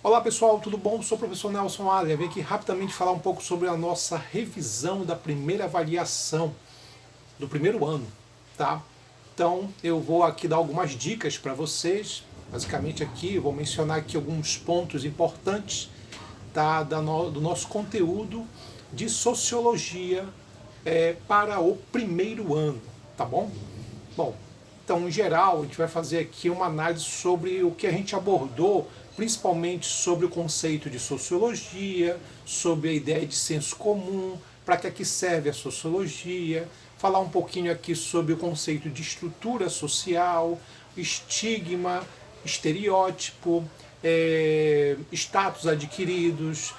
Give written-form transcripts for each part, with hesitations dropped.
Olá pessoal, tudo bom? Sou o professor Nelson Adler. Venho aqui rapidamente falar um pouco sobre a nossa revisão da primeira avaliação do primeiro ano, tá? Então eu vou aqui dar algumas dicas para vocês. Basicamente aqui eu vou mencionar aqui alguns pontos importantes, tá? Do nosso conteúdo de sociologia para o primeiro ano, tá bom? Bom, então, em geral, a gente vai fazer aqui uma análise sobre o que a gente abordou, principalmente sobre o conceito de sociologia, sobre a ideia de senso comum, para que é que serve a sociologia, falar um pouquinho aqui sobre o conceito de estrutura social, estigma, estereótipo, status adquiridos,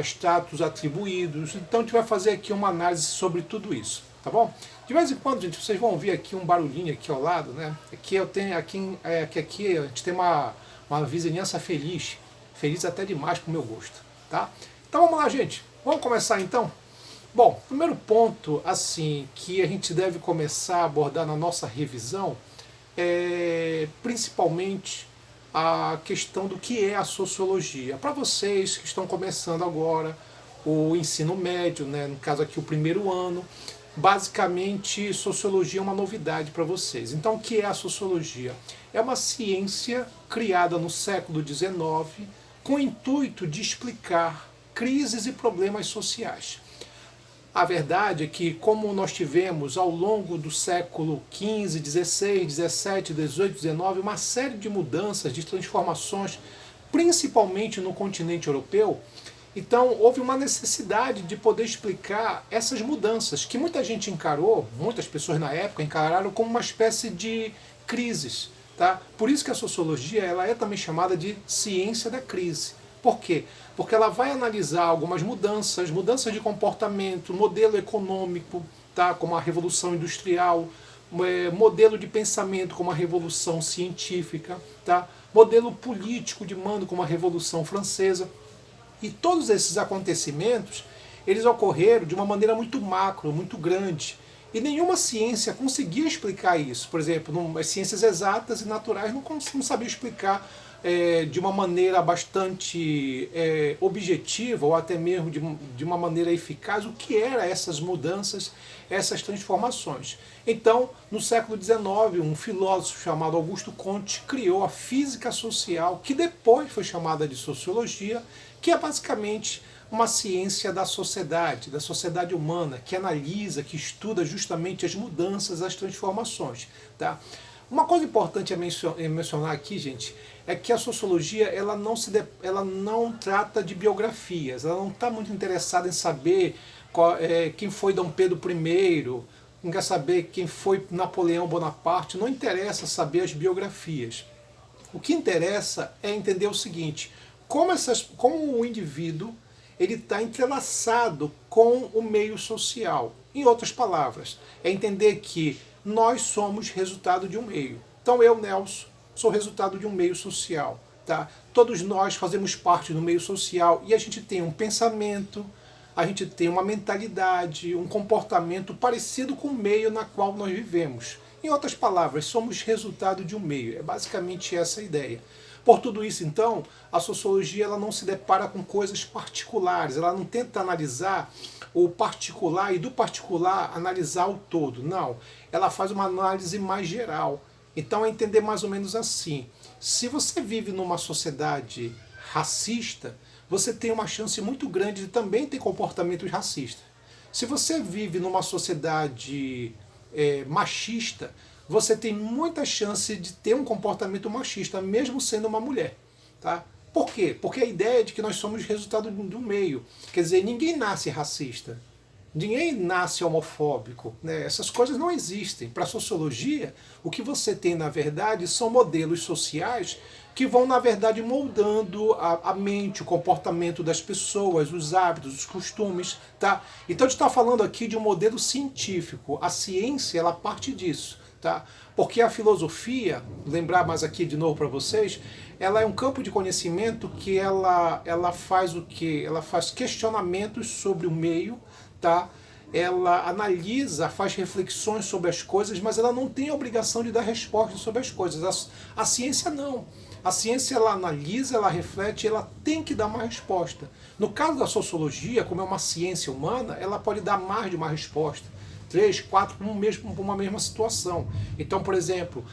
status atribuídos. Então, a gente vai fazer aqui uma análise sobre tudo isso, tá bom? De vez em quando, gente, vocês vão ouvir aqui um barulhinho aqui ao lado, né? Aqui eu tenho aqui a gente tem uma vizinhança feliz, feliz até demais pro meu gosto, tá? Então vamos lá, gente. Vamos começar então? Bom, primeiro ponto, assim, que a gente deve começar a abordar na nossa revisão é principalmente a questão do que é a sociologia. Para vocês que estão começando agora o ensino médio, né? No caso aqui o primeiro ano, basicamente, sociologia é uma novidade para vocês. Então, o que é a sociologia? É uma ciência criada no século XIX com o intuito de explicar crises e problemas sociais. A verdade é que, como nós tivemos ao longo do século XV, XVI, XVII, XVIII, XIX, uma série de mudanças, de transformações, principalmente no continente europeu, então houve uma necessidade de poder explicar essas mudanças, que muita gente encarou, muitas pessoas na época encararam como uma espécie de crises. Tá? Por isso que a sociologia ela é também chamada de ciência da crise. Por quê? Porque ela vai analisar algumas mudanças, mudanças de comportamento, modelo econômico, tá? Como a Revolução Industrial, modelo de pensamento como a Revolução Científica, tá? Modelo político de mando como a Revolução Francesa. E todos esses acontecimentos, eles ocorreram de uma maneira muito macro, muito grande. E nenhuma ciência conseguia explicar isso. Por exemplo, as ciências exatas e naturais não sabiam explicar de uma maneira bastante objetiva, ou até mesmo de uma maneira eficaz, o que eram essas mudanças, essas transformações. Então, no século XIX, um filósofo chamado Augusto Comte criou a física social, que depois foi chamada de sociologia, que é basicamente uma ciência da sociedade humana, que analisa, que estuda justamente as mudanças, as transformações. Tá? Uma coisa importante a mencionar aqui, gente, é que a sociologia ela não trata de biografias, ela não está muito interessada em saber quem foi Dom Pedro I, não quer saber quem foi Napoleão Bonaparte, não interessa saber as biografias. O que interessa é entender o seguinte, como o indivíduo ele está entrelaçado com o meio social. Em outras palavras, é entender que nós somos resultado de um meio. Então eu, Nelson, sou resultado de um meio social. Tá? Todos nós fazemos parte do meio social e a gente tem um pensamento, a gente tem uma mentalidade, um comportamento parecido com o meio na qual nós vivemos. Em outras palavras, somos resultado de um meio. É basicamente essa a ideia. Por tudo isso, então, a sociologia ela não se depara com coisas particulares, ela não tenta analisar o particular e do particular analisar o todo. Não, ela faz uma análise mais geral. Então é entender mais ou menos assim. Se você vive numa sociedade racista, você tem uma chance muito grande de também ter comportamentos racistas. Se você vive numa sociedade machista, você tem muita chance de ter um comportamento machista, mesmo sendo uma mulher. Tá? Por quê? Porque a ideia é de que nós somos resultado do meio. Quer dizer, ninguém nasce racista. Ninguém nasce homofóbico. Né? Essas coisas não existem. Para a sociologia, o que você tem, na verdade, são modelos sociais que vão, na verdade, moldando a mente, o comportamento das pessoas, os hábitos, os costumes. Tá? Então a gente está falando aqui de um modelo científico. A ciência, ela parte disso. Tá? Porque a filosofia, lembrar mais aqui de novo para vocês, ela é um campo de conhecimento que ela faz o quê? Ela faz questionamentos sobre o meio, tá? Ela analisa, faz reflexões sobre as coisas, mas ela não tem a obrigação de dar respostas sobre as coisas. A ciência não. A ciência ela analisa, ela reflete, ela tem que dar uma resposta. No caso da sociologia, como é uma ciência humana, ela pode dar mais de uma resposta. 3, 4 para uma mesma situação. Então, por exemplo,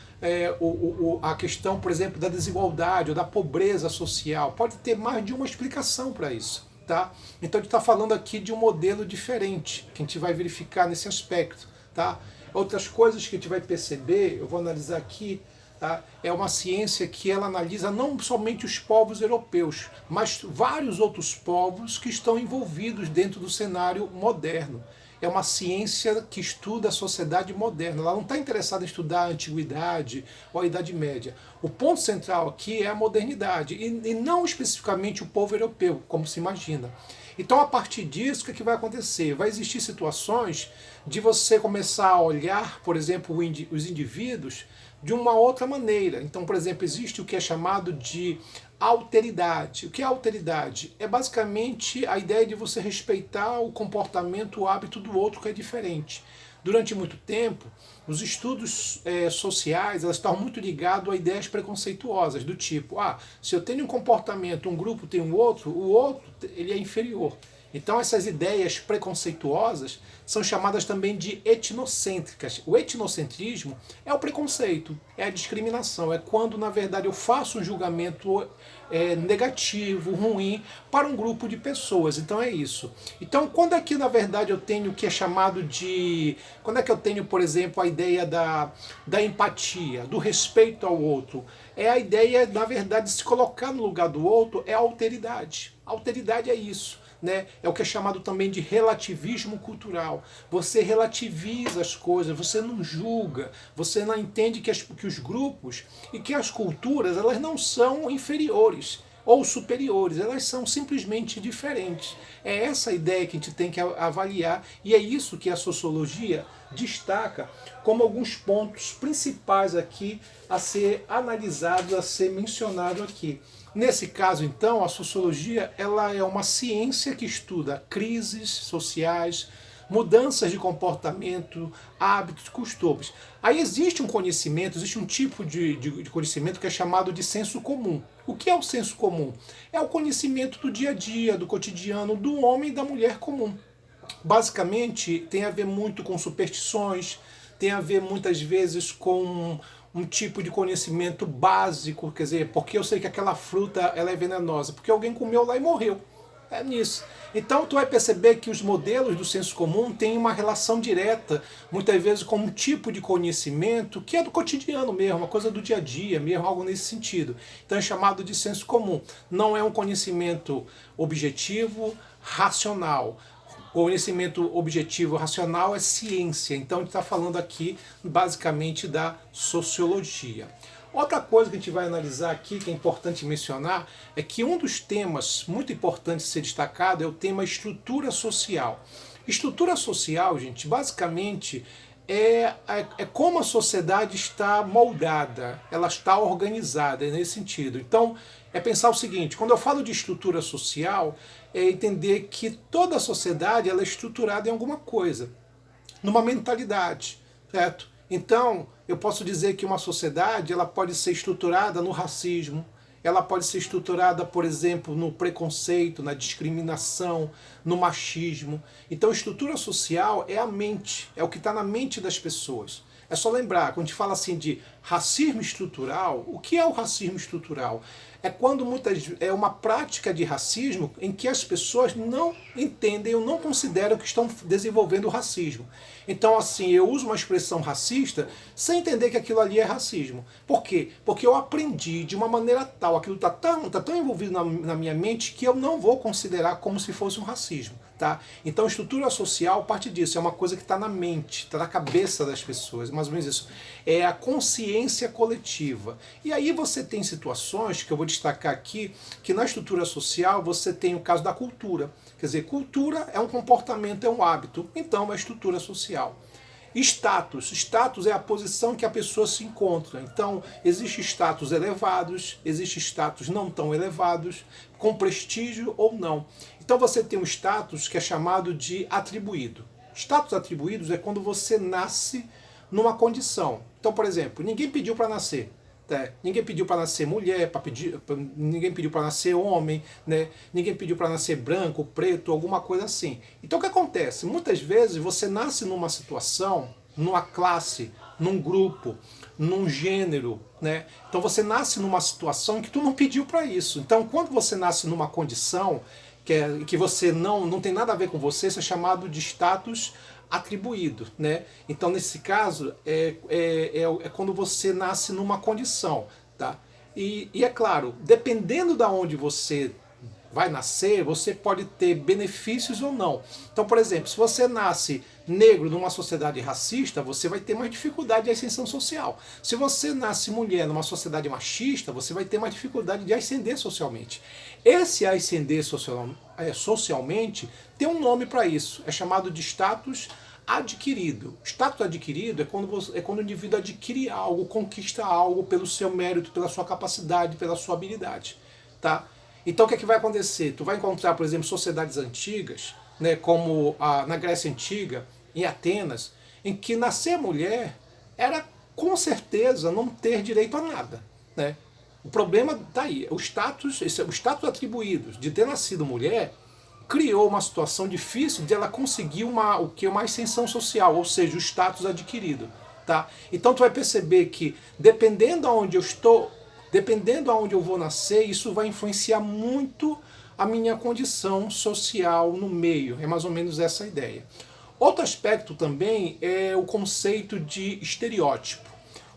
a questão, por exemplo, da desigualdade ou da pobreza social, pode ter mais de uma explicação para isso. Tá? Então a gente está falando aqui de um modelo diferente, que a gente vai verificar nesse aspecto. Tá? Outras coisas que a gente vai perceber, eu vou analisar aqui, tá? É uma ciência que ela analisa não somente os povos europeus, mas vários outros povos que estão envolvidos dentro do cenário moderno. É uma ciência que estuda a sociedade moderna. Ela não está interessada em estudar a antiguidade ou a Idade Média. O ponto central aqui é a modernidade, e não especificamente o povo europeu, como se imagina. Então, a partir disso, o que vai acontecer? Vai existir situações de você começar a olhar, por exemplo, os indivíduos de uma outra maneira. Então, por exemplo, existe o que é chamado de alteridade. O que é alteridade? É basicamente a ideia de você respeitar o comportamento, o hábito do outro que é diferente. Durante muito tempo, os estudos sociais elas estão muito ligados a ideias preconceituosas, do tipo, se eu tenho um comportamento, um grupo tem um outro, o outro ele é inferior. Então essas ideias preconceituosas são chamadas também de etnocêntricas. O etnocentrismo é o preconceito, é a discriminação, é quando na verdade eu faço um julgamento negativo, ruim para um grupo de pessoas. Então é isso. Então quando aqui na verdade eu tenho o que é chamado de... Quando é que eu tenho, por exemplo, a ideia da empatia, do respeito ao outro, é a ideia, na verdade, de se colocar no lugar do outro, é a alteridade. A alteridade é isso. Né? É o que é chamado também de relativismo cultural. Você relativiza as coisas, você não julga, você não entende que os grupos e que as culturas elas não são inferiores ou superiores, elas são simplesmente diferentes. É essa a ideia que a gente tem que avaliar e é isso que a sociologia destaca como alguns pontos principais aqui a ser analisado, a ser mencionado aqui. Nesse caso, então, a sociologia ela é uma ciência que estuda crises sociais, mudanças de comportamento, hábitos, costumes. Aí existe um conhecimento, existe um tipo de conhecimento que é chamado de senso comum. O que é o senso comum? É o conhecimento do dia a dia, do cotidiano, do homem e da mulher comum. Basicamente, tem a ver muito com superstições, tem a ver muitas vezes com um tipo de conhecimento básico, quer dizer, porque eu sei que aquela fruta ela é venenosa, porque alguém comeu lá e morreu. É nisso. Então tu vai perceber que os modelos do senso comum têm uma relação direta, muitas vezes com um tipo de conhecimento que é do cotidiano mesmo, uma coisa do dia a dia mesmo, algo nesse sentido. Então é chamado de senso comum. Não é um conhecimento objetivo, racional. O conhecimento objetivo racional é ciência, então a gente está falando aqui basicamente da sociologia. Outra coisa que a gente vai analisar aqui, que é importante mencionar, é que um dos temas muito importantes de ser destacado é o tema estrutura social. Estrutura social, gente, basicamente é como a sociedade está moldada, ela está organizada, é nesse sentido. Então, é pensar o seguinte, quando eu falo de estrutura social, é entender que toda a sociedade ela é estruturada em alguma coisa, numa mentalidade, certo? Então, eu posso dizer que uma sociedade ela pode ser estruturada no racismo, ela pode ser estruturada, por exemplo, no preconceito, na discriminação, no machismo. Então, estrutura social é a mente, é o que está na mente das pessoas. É só lembrar, quando a gente fala assim de racismo estrutural, o que é o racismo estrutural? É quando é uma prática de racismo em que as pessoas não entendem ou não consideram que estão desenvolvendo o racismo. Então, assim, eu uso uma expressão racista sem entender que aquilo ali é racismo. Por quê? Porque eu aprendi de uma maneira tal, aquilo está tão envolvido na minha mente que eu não vou considerar como se fosse um racismo. Tá? Então, estrutura social parte disso, é uma coisa que está na mente, está na cabeça das pessoas, mais ou menos isso. É a consciência coletiva. E aí você tem situações, que eu vou destacar aqui, que na estrutura social você tem o caso da cultura. Quer dizer, cultura é um comportamento, é um hábito, então é estrutura social. Status. Status é a posição que a pessoa se encontra. Então, existe status elevados, existe status não tão elevados, com prestígio ou não. Então você tem um status que é chamado de atribuído. Status atribuídos é quando você nasce numa condição. Então, por exemplo, ninguém pediu para nascer. Ninguém pediu para nascer mulher, ninguém pediu para nascer homem, né? Ninguém pediu para nascer branco, preto, alguma coisa assim. Então o que acontece? Muitas vezes você nasce numa situação, numa classe, num grupo, num gênero, né? Então você nasce numa situação que tu não pediu para isso. Então quando você nasce numa condição que você não tem nada a ver com você, isso é chamado de status atribuído, né? Então nesse caso é quando você nasce numa condição, tá? E é claro, dependendo da onde você vai nascer, você pode ter benefícios ou não. Então, por exemplo, se você nasce negro numa sociedade racista, você vai ter mais dificuldade de ascensão social. Se você nasce mulher numa sociedade machista, você vai ter mais dificuldade de ascender socialmente. Esse ascender socialmente tem um nome para isso, é chamado de status adquirido. Status adquirido é quando o indivíduo adquire algo, conquista algo pelo seu mérito, pela sua capacidade, pela sua habilidade, tá? Então o que é que vai acontecer? Tu vai encontrar, por exemplo, sociedades antigas, né, como na Grécia Antiga, em Atenas, em que nascer mulher era com certeza não ter direito a nada, né? O problema daí, o status atribuído de ter nascido mulher criou uma situação difícil de ela conseguir uma ascensão social, ou seja, o status adquirido, tá? Então tu vai perceber que dependendo aonde eu estou, dependendo aonde eu vou nascer, isso vai influenciar muito a minha condição social no meio. É mais ou menos essa a ideia. Outro aspecto também é o conceito de estereótipo.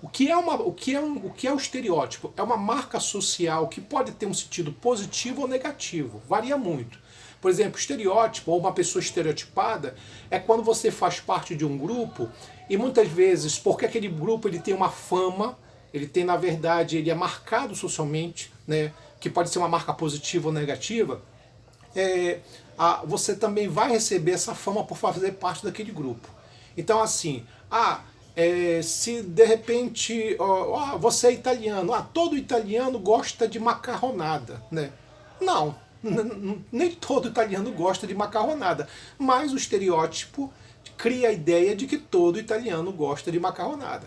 O que é o estereótipo? É uma marca social que pode ter um sentido positivo ou negativo, varia muito. Por exemplo, estereótipo ou uma pessoa estereotipada é quando você faz parte de um grupo e muitas vezes, porque aquele grupo ele tem uma fama, ele tem, na verdade, ele é marcado socialmente, né, que pode ser uma marca positiva ou negativa, você também vai receber essa fama por fazer parte daquele grupo. Então, assim, se de repente você é italiano, todo italiano gosta de macarronada, né? Não, nem todo italiano gosta de macarronada, mas o estereótipo cria a ideia de que todo italiano gosta de macarronada.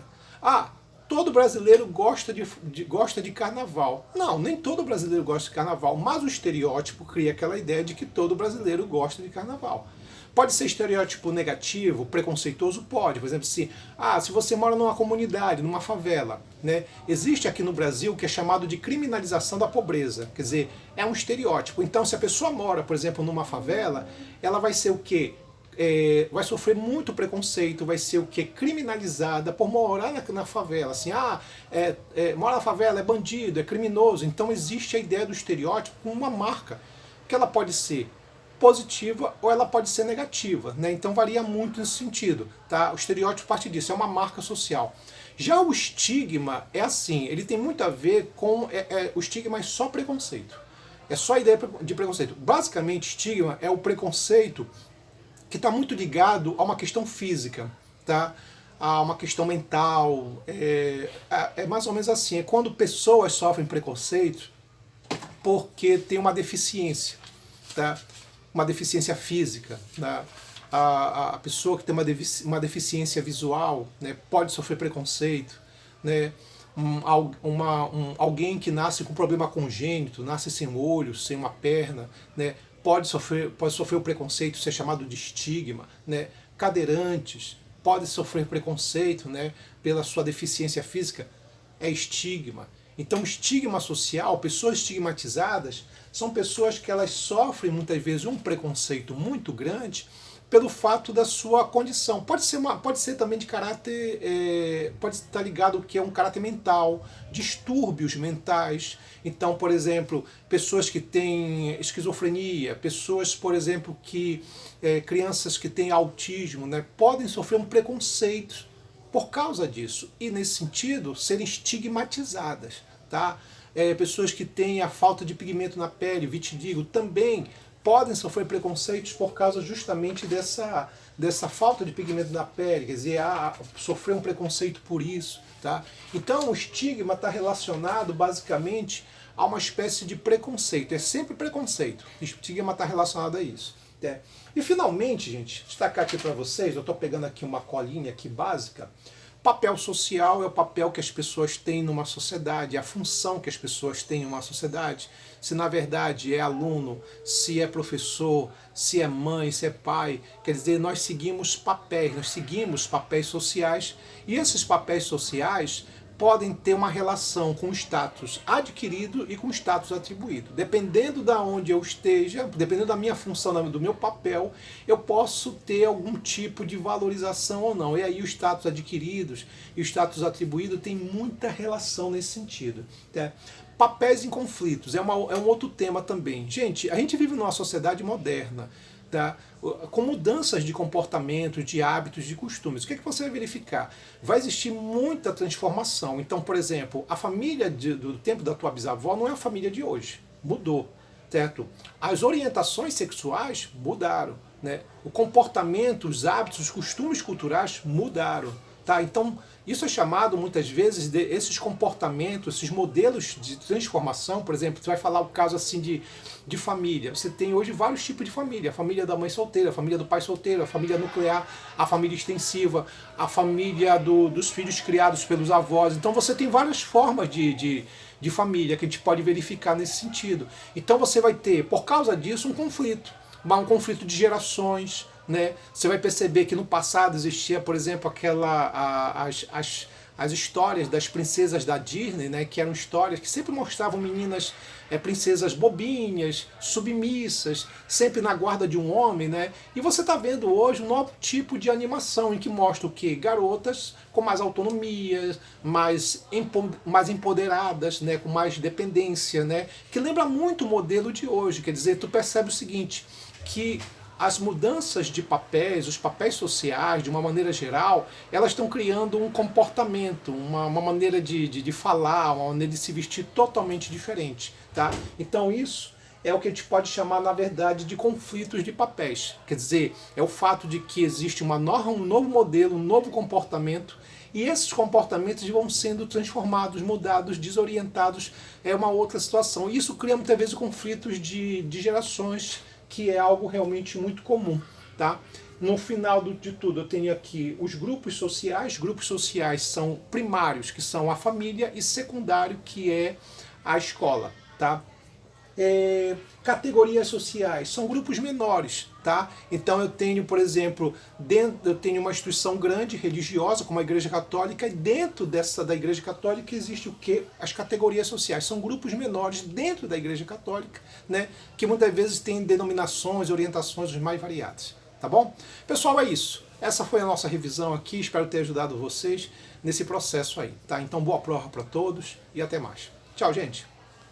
Todo brasileiro gosta de carnaval. Não, nem todo brasileiro gosta de carnaval, mas o estereótipo cria aquela ideia de que todo brasileiro gosta de carnaval. Pode ser estereótipo negativo, preconceituoso? Pode. Por exemplo, se você mora numa comunidade, numa favela, né? Existe aqui no Brasil o que é chamado de criminalização da pobreza. Quer dizer, é um estereótipo. Então, se a pessoa mora, por exemplo, numa favela, ela vai ser o quê? Vai sofrer muito preconceito, vai ser o que? Criminalizada por morar na favela. Assim, mora na favela, é bandido, é criminoso. Então existe a ideia do estereótipo como uma marca, que ela pode ser positiva ou ela pode ser negativa, né? Então varia muito nesse sentido, tá? O estereótipo parte disso, é uma marca social. Já o estigma é assim, ele tem muito a ver com o estigma é só preconceito. É só a ideia de preconceito. Basicamente, estigma é o preconceito que está muito ligado a uma questão física, tá? A uma questão mental. É mais ou menos assim, é quando pessoas sofrem preconceito porque tem uma deficiência, tá? Uma deficiência física, né? A pessoa que tem uma deficiência visual, né, pode sofrer preconceito, né? Alguém que nasce com problema congênito, nasce sem um olho, sem uma perna, né, pode sofrer o preconceito, ser chamado de estigma, né? Cadeirantes podem sofrer preconceito, né, pela sua deficiência física, é estigma. Então, estigma social, pessoas estigmatizadas, são pessoas que elas sofrem muitas vezes um preconceito muito grande pelo fato da sua condição. Pode ser também de caráter, pode estar ligado ao que é um caráter mental, distúrbios mentais. Então, por exemplo, pessoas que têm esquizofrenia, pessoas, por exemplo, crianças que têm autismo, né, podem sofrer um preconceito por causa disso. E, nesse sentido, serem estigmatizadas, tá? Pessoas que têm a falta de pigmento na pele, vitiligo, também podem sofrer preconceitos por causa justamente dessa falta de pigmento na pele, quer dizer, sofrer um preconceito por isso, tá? Então o estigma está relacionado basicamente a uma espécie de preconceito, é sempre preconceito, o estigma está relacionado a isso. Né? E finalmente, gente, destacar aqui para vocês, eu estou pegando aqui uma colinha aqui básica, Papel social é o papel que as pessoas têm numa sociedade, a função que as pessoas têm numa sociedade. Se na verdade é aluno, se é professor, se é mãe, se é pai, quer dizer, nós seguimos papéis sociais, e esses papéis sociais podem ter uma relação com o status adquirido e com o status atribuído. Dependendo da onde eu esteja, dependendo da minha função, do meu papel, eu posso ter algum tipo de valorização ou não. E aí o status adquiridos e o status atribuído tem muita relação nesse sentido. Tá? Papéis em conflitos é um outro tema também. Gente, a gente vive numa sociedade moderna, tá? Com mudanças de comportamento, de hábitos, de costumes. O que você vai verificar? Vai existir muita transformação. Então, por exemplo, a família do tempo da tua bisavó não é a família de hoje. Mudou, certo? As orientações sexuais mudaram, né? O comportamento, os hábitos, os costumes culturais mudaram. Tá? Então, isso é chamado muitas vezes de esses comportamentos, esses modelos de transformação. Por exemplo, você vai falar o caso assim de família. Você tem hoje vários tipos de família. A família da mãe solteira, a família do pai solteiro, a família nuclear, a família extensiva, a família dos filhos criados pelos avós. Então você tem várias formas de família que a gente pode verificar nesse sentido. Então você vai ter, por causa disso, um conflito de gerações. Né? Você vai perceber que no passado existia, por exemplo, as histórias das princesas da Disney, né? Que eram histórias que sempre mostravam meninas, princesas bobinhas, submissas, sempre na guarda de um homem. Né? E você está vendo hoje um novo tipo de animação em que mostra o quê? Garotas com mais autonomia, mais empoderadas, né? Com mais dependência, né? Que lembra muito o modelo de hoje. Quer dizer, tu percebe o seguinte, que as mudanças de papéis, os papéis sociais, de uma maneira geral, elas estão criando um comportamento, uma maneira de falar, uma maneira de se vestir totalmente diferente. Tá? Então isso é o que a gente pode chamar, na verdade, de conflitos de papéis. Quer dizer, é o fato de que existe um novo modelo, um novo comportamento, e esses comportamentos vão sendo transformados, mudados, desorientados, é uma outra situação. E isso cria muitas vezes conflitos de gerações, que é algo realmente muito comum. Tá? No final de tudo, eu tenho aqui os grupos sociais. Grupos sociais são primários, que são a família, e secundário, que é a escola. Tá? Categorias sociais são grupos menores. Tá? Então eu tenho, por exemplo, eu tenho uma instituição grande, religiosa, como a Igreja Católica, e dentro da Igreja Católica existe o quê? As categorias sociais. São grupos menores dentro da Igreja Católica, né? Que muitas vezes têm denominações, orientações mais variadas. Tá bom? Pessoal, é isso. Essa foi a nossa revisão aqui, espero ter ajudado vocês nesse processo aí. Tá? Então boa prova para todos e até mais. Tchau, gente!